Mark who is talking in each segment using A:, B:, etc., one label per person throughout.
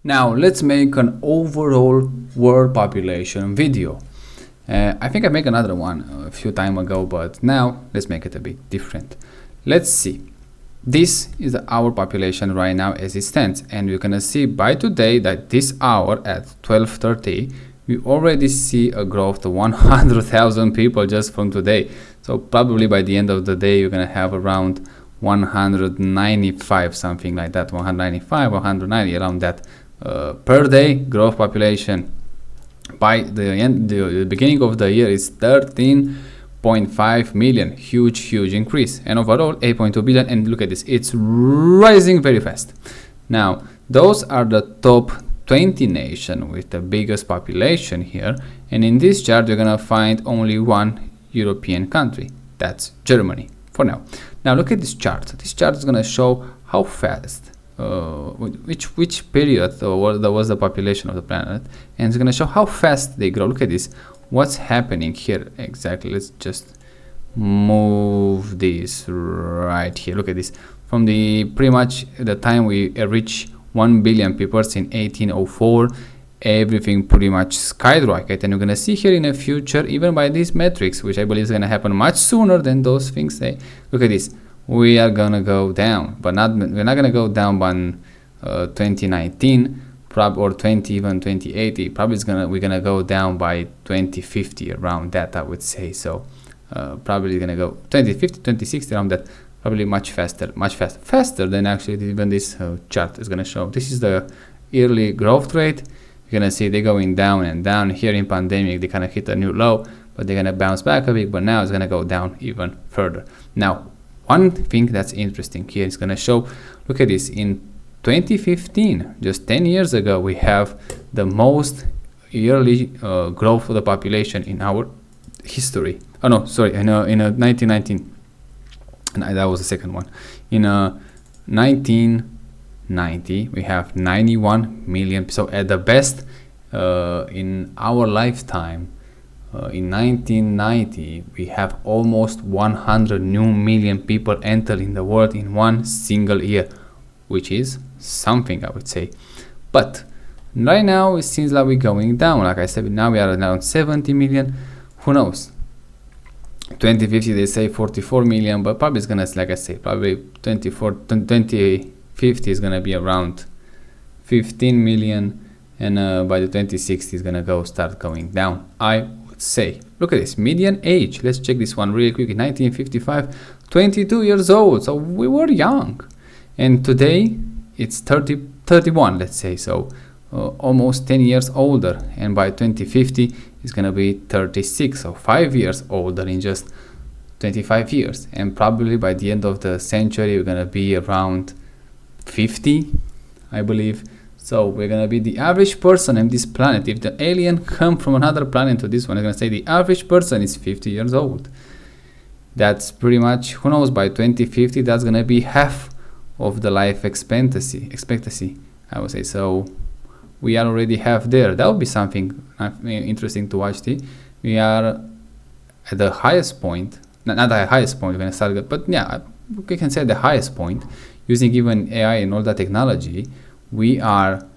A: Now let's make an overall world population video. I think I made another one a few time ago, but now let's make it a bit different. Let's see. This is our population right now as it stands, and we're gonna see by today that this hour at 12:30 we already see a growth of 100,000 people just from today. So probably by the end of the day you're gonna have around 195, something like that, 195, 190, around that per day growth population. By the beginning of the year is 13.5 million, huge increase, and overall 8.2 billion. And look at this, it's rising very fast. Now those are the top 20 nations with the biggest population here, and in this chart you're gonna find only one European country, that's Germany for now. Now look at this chart. This chart is gonna show how fast which period there was the population of the planet, and it's going to show how fast they grow. Look at this, what's happening here exactly. Let's just move this right here. Look at this, from the pretty much the time we reach 1 billion people in 1804, everything pretty much skyrocketed, and we're going to see here in the future, even by these metrics, which I believe is going to happen much sooner than those things say. Look at this, we are gonna go down, but we're not gonna go down by 2019 or 2080. Probably we're gonna go down by 2050, around that, I would say. So probably gonna go 2050, 2060, around that. Probably much faster than actually even this chart is gonna show. This is the yearly growth rate. You're gonna see they're going down and down. Here in pandemic they kind of hit a new low, but they're gonna bounce back a bit, but now it's gonna go down even further. Now one thing that's interesting here is going to show, look at this, in 2015, just 10 years ago, we have the most yearly growth of the population in our history. Oh no, sorry, in 1919, and that was the second one. In 1990, we have 91 million. So at the best in our lifetime, in 1990 we have almost 100 new million people entering the world in one single year, which is something, I would say. But right now it seems like we're going down. Like I said, now we are around 70 million. Who knows, 2050 they say 44 million, but probably it's gonna, like I say, probably 2050 is gonna be around 15 million, and by the 2060 is gonna start going down, I say. Look at this median age, let's check this one really quick. In 1955, 22 years old, so we were young, and today it's 31, let's say. So almost 10 years older, and by 2050 it's gonna be 36, so 5 years older in just 25 years, and probably by the end of the century we're gonna be around 50, I believe. So we're gonna be the average person on this planet. If the alien come from another planet to this one, I'm gonna say the average person is 50 years old. That's pretty much, who knows, by 2050 that's gonna be half of the life expectancy, I would say. So we are already half there. That would be something interesting to watch. We are at the highest point, not the highest point, we're gonna start, but yeah, we can say the highest point using even AI and all that technology. We are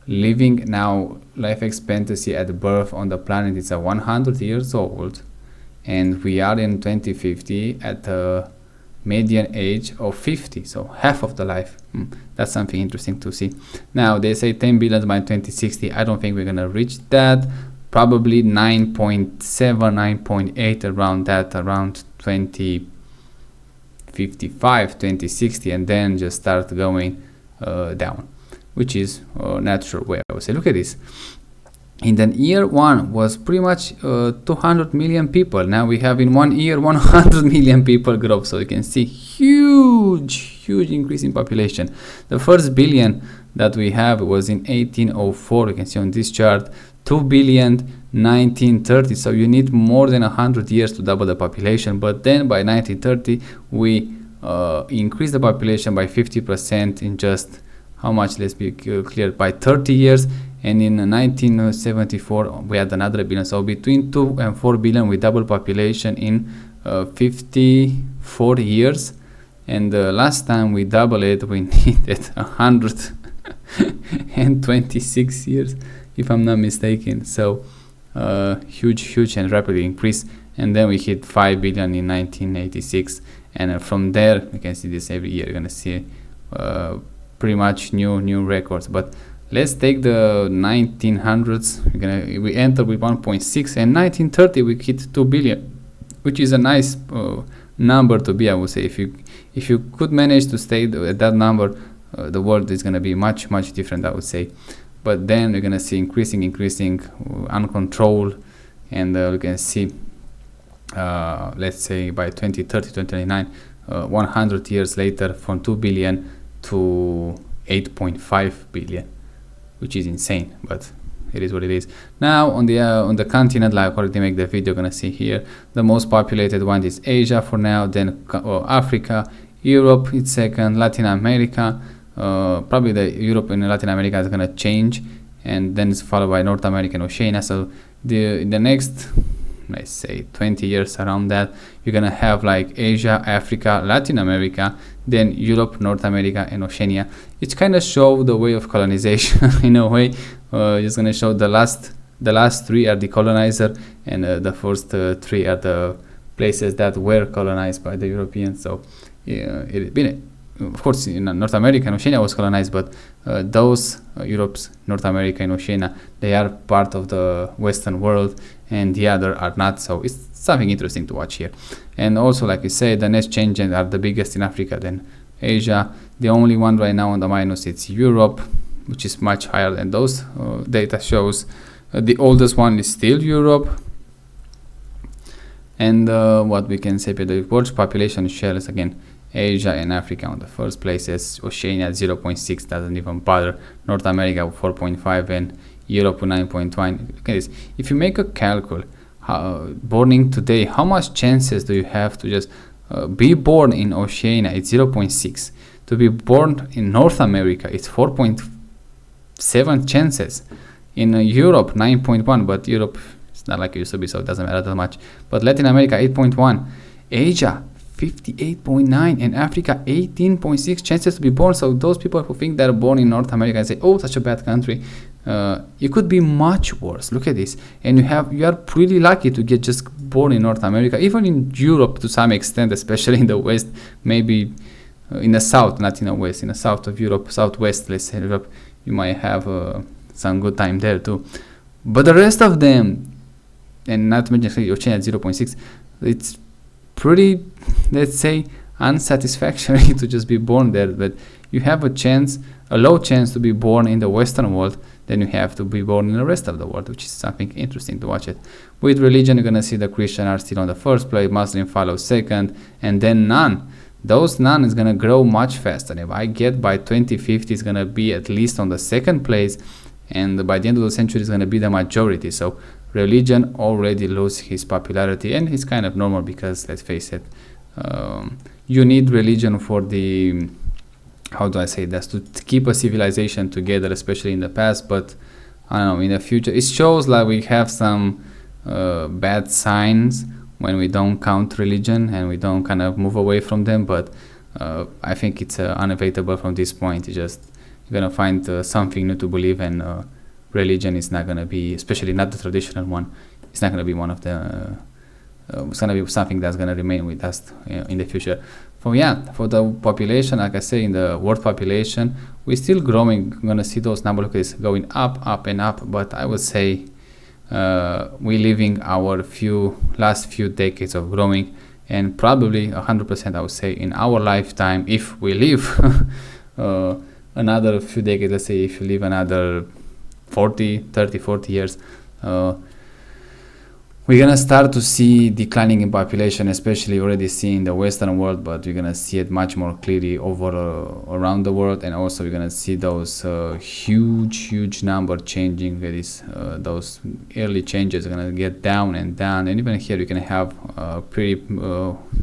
A: living now, life expectancy at birth on the planet is 100 years old, and we are in 2050 at a median age of 50, so half of the life. That's something interesting to see. Now they say 10 billion by 2060. I don't think we're gonna reach that. Probably 9.7, 9.8, around that, around 2055, 2060, and then just start going down, which is a natural way, I would say. Look at this, in the year one was pretty much 200 million people. Now we have in 1 year 100 million people growth, so you can see huge increase in population. The first billion that we have was in 1804, you can see on this chart, 2 billion 1930, so you need more than 100 years to double the population. But then by 1930 we increase the population by 50% in just how much, let's be clear, by 30 years. And in 1974 we had another billion, so between 2 and 4 billion we double population in 54 years. And the last time we doubled it we needed 100 and 26 years, if I'm not mistaken. So huge and rapidly increase. And then we hit 5 billion in 1986, and from there you can see this every year. You're gonna see pretty much new records. But let's take the 1900s. We enter with 1.6, and 1930 we hit 2 billion, which is a nice number to be, I would say. If you could manage to stay at that number, the world is gonna be much different, I would say. But then we're gonna see increasing uncontrolled, and we can see let's say by 2030, 2029, 100 years later, from 2 billion to 8.5 billion, which is insane, but it is what it is. Now on the continent, like I already make the video, gonna see here, the most populated one is Asia for now, then Africa, Europe is second, Latin America, probably the Europe and Latin America is gonna change, and then it's followed by North America and Oceania. So the next, let's say 20 years around that, you're gonna have like Asia, Africa, Latin America, then Europe, North America, and Oceania. It's kind of show the way of colonization in a way. It's gonna show the last three are the colonizer, and the first three are the places that were colonized by the Europeans. So it been, of course, in North America and Oceania was colonized, but those Europe's, North America and Oceania, they are part of the Western world, and the other are not. So it's something interesting to watch here. And also, like we say, the next changes are the biggest in Africa, then Asia. The only one right now on the minus, it's Europe, which is much higher than those data shows. The oldest one is still Europe. And what we can say, the world's population shares again Asia and Africa on the first places, Oceania 0.6, doesn't even bother, North America 4.5, and Europe 9.1. Look at this. If you make a calcul, born today, how much chances do you have to just be born in Oceania? It's 0.6. To be born in North America, it's 4.7 chances. In Europe, 9.1, but Europe, it's not like it used to be, so it doesn't matter that much. But Latin America, 8.1. Asia, 58.9, and Africa 18.6 chances to be born. So those people who think they're born in North America and say, oh, such a bad country, it could be much worse. Look at this. And you are pretty lucky to get just born in North America, even in Europe to some extent, especially in the West, maybe in the South, not in the West, in the South of Europe, Southwest, let's say Europe, you might have some good time there too. But the rest of them, and not to mention Oceania 0.6, it's pretty, let's say, unsatisfactory to just be born there. But you have a low chance to be born in the Western world than you have to be born in the rest of the world, which is something interesting to watch it. With religion, you're gonna see the Christian are still on the first place, Muslim follows second, and then none. Those none is gonna grow much faster. If I get by 2050, it's gonna be at least on the second place, and by the end of the century, it's gonna be the majority. So religion already lose his popularity, and it's kind of normal because, let's face it, you need religion for the, how do I say this, to keep a civilization together, especially in the past. But I don't know, in the future, it shows like we have some bad signs when we don't count religion and we don't kind of move away from them. But I think it's unavoidable from this point. It's just, you're gonna find something new to believe, and religion is not gonna be, especially not the traditional one, it's not gonna be one of the it's gonna be something that's gonna remain with us in the future. For the population, like I say, in the world population, we're still growing. We're gonna see those numbers, look at this, going up and up. But I would say we're living our last few decades of growing, and probably 100%, I would say, in our lifetime, if we live another few decades, let's say if you live another 40 years, we're gonna start to see declining in population, especially already seen in the Western world, but we're gonna see it much more clearly around the world. And also we're gonna see those huge number changing. Those early changes are gonna get down, and even here you can have a pretty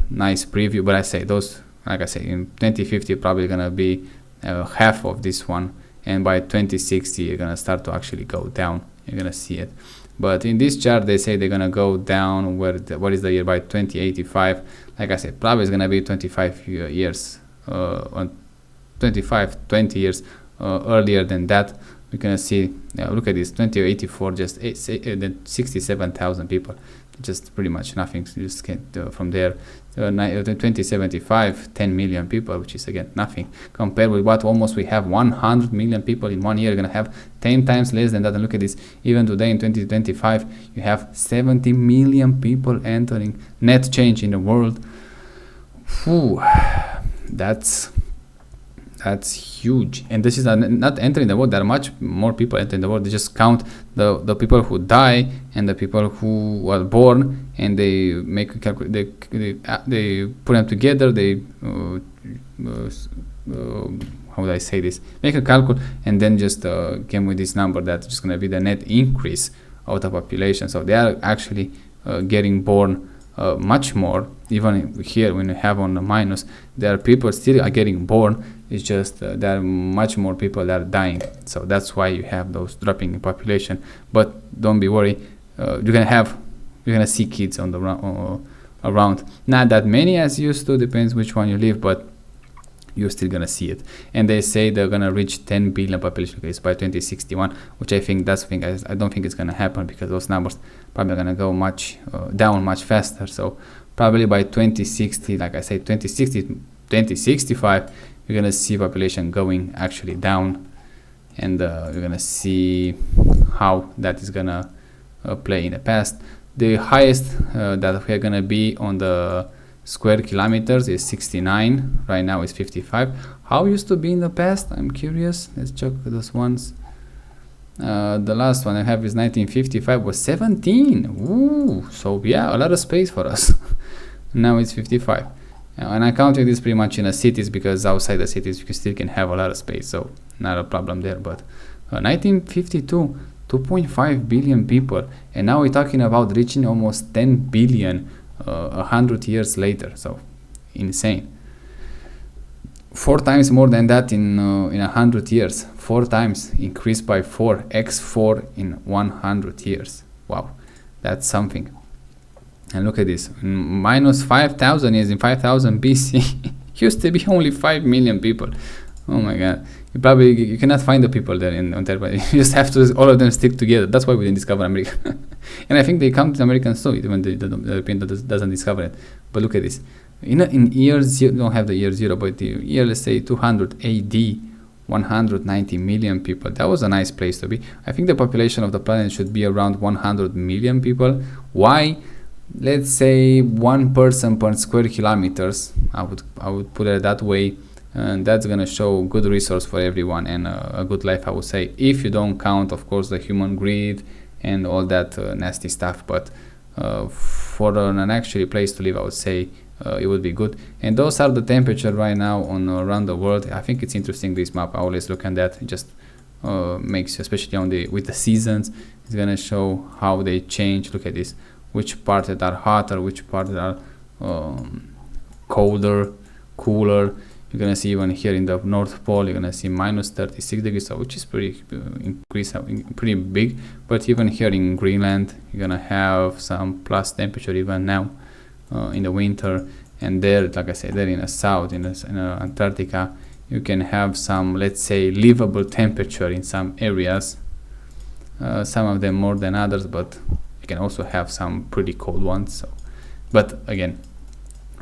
A: nice preview. But I say those, like I say, in 2050 probably gonna be half of this one, and by 2060 you're gonna start to actually go down. You're gonna see it. But in this chart, they say they're gonna go down. What is the year? By 2085. Like I said, probably it's gonna be 25 years, 20 years earlier than that. We're gonna see, look at this, 2084, just 67,000 people, just pretty much nothing. You just get from there. 2075, 10 million people, which is again nothing compared with what almost we have 100 million people in 1 year. You're gonna have 10 times less than that. And look at this, even today in 2025, you have 70 million people entering net change in the world. Whew, that's huge. And this is not entering the world. There are much more people entering the world. They just count the people who die and the people who were born, and they make a they put them together. They how would I say this? Make a calculate and then just came with this number that's just gonna be the net increase of the population. So they are actually getting born much more. Even here, when you have on the minus, there are people still are getting born. It's just there are much more people that are dying. So that's why you have those dropping in population. But don't be worried. You're gonna see kids on the around. Not that many as used to. Depends which one you live, but you're still gonna see it. And they say they're gonna reach 10 billion population case by 2061, which I think I don't think it's gonna happen, because those numbers probably gonna go much down much faster. So probably by 2060, like I said, 2065, you're gonna see population going actually down, and you're gonna see how that is gonna play in the past. The highest that we're gonna be on the square kilometers is 69. Right now is 55. How it used to be in the past? I'm curious. Let's check those ones. The last one I have is 1955 was 17. Ooh, so yeah, a lot of space for us. Now it's 55. And I counted this pretty much in the cities, because outside the cities you still can have a lot of space, so not a problem there. But 1952, 2.5 billion people, and now we're talking about reaching almost 10 billion 100 years later. So insane. 4 times more than that in 100 years. 4 times increased by 4x4 in 100 years. Wow, that's something. And look at this, minus 5,000 years, in 5000 BC, used to be only 5 million people. Oh my god, you cannot find the people there on there, but you just have to all of them stick together. That's why we didn't discover America. And I think they count the Americans too, even the European doesn't discover it. But look at this, in year zero, you don't have the year 0, but the year, let's say 200 AD, 190 million people. That was a nice place to be. I think the population of the planet should be around 100 million people. Why? Let's say 1 person per square kilometers. I would put it that way, and that's gonna show good resource for everyone and a good life, I would say, if you don't count, of course, the human greed and all that nasty stuff. But for an actually place to live, I would say it would be good. And those are the temperature right now on around the world. I think it's interesting, this map. I always look at that. It just makes, especially on with the seasons, it's gonna show how they change. Look at this, which parts that are hotter, which parts that are colder, cooler. You're gonna see even here in the North Pole, you're gonna see minus 36 degrees, which is pretty pretty big. But even here in Greenland, you're gonna have some plus temperature even now in the winter. And there, like I said, there in the south, in Antarctica, you can have some, let's say, livable temperature in some areas. Some of them more than others, but you can also have some pretty cold ones. So, but again,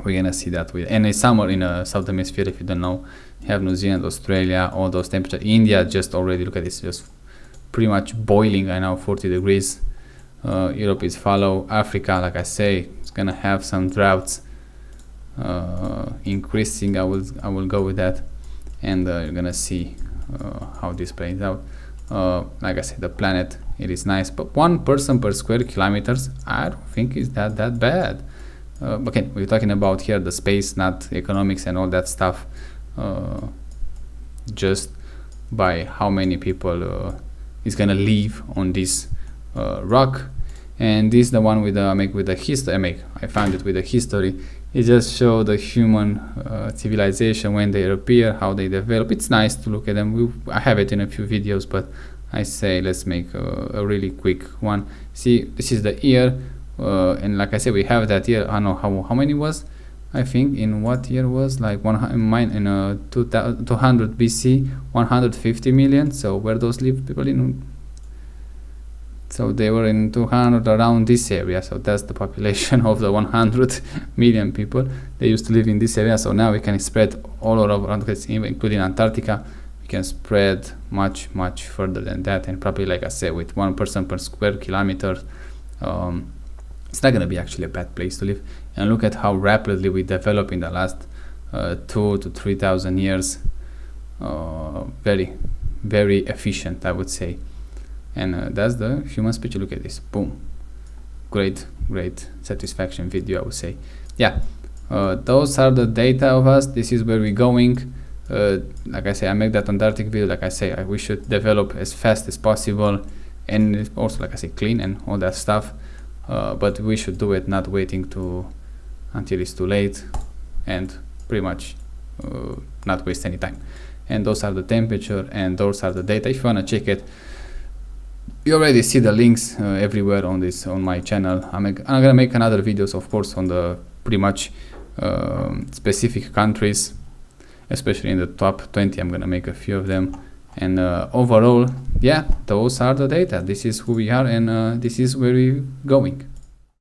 A: we're gonna see that and it's summer in the southern hemisphere. If you don't know, you have New Zealand, Australia, all those temperatures. India just already, look at this, just pretty much boiling right now, 40 degrees. Europe is follow. Africa, like I say, it's gonna have some droughts increasing. I will go with that, and you're gonna see how this plays out. Like I said, the planet, it is nice, but 1 person per square kilometers, I don't think is that bad. Okay, we're talking about here the space, not economics and all that stuff. Just by how many people is gonna live on this rock. And this is the one with the history. I found it with the history. It just shows the human civilization, when they appear, how they develop. It's nice to look at them. I have it in a few videos, but I say let's make a really quick one. See, this is the year. And like I said, we have that year. I don't know how many was. I think in what year was like 200 BC 150 million. So where those live people in? So they were in 200 around this area. So that's the population of the 100 million people. They used to live in this area. So now we can spread all over, including Antarctica. We can spread much further than that, and probably, like I said, with 1 person per square kilometer, it's not going to be actually a bad place to live. And look at how rapidly we develop in the last 2,000 to 3,000 years. Very efficient, I would say. And that's the human speech. Look at this. Boom. Great satisfaction video, I would say. Yeah, those are the data of us. This is where we're going. Like I say, I make that Antarctic video. Like I say, we should develop as fast as possible, and also, like I say, clean and all that stuff. But we should do it, not waiting until it's too late, and pretty much not waste any time. And those are the temperature, and those are the data. If you wanna check it, you already see the links everywhere on my channel. I'm gonna make another videos, of course, on the pretty much specific countries, especially in the top 20. I'm gonna make a few of them. And overall, yeah, those are the data. This is who we are, and this is where we're going.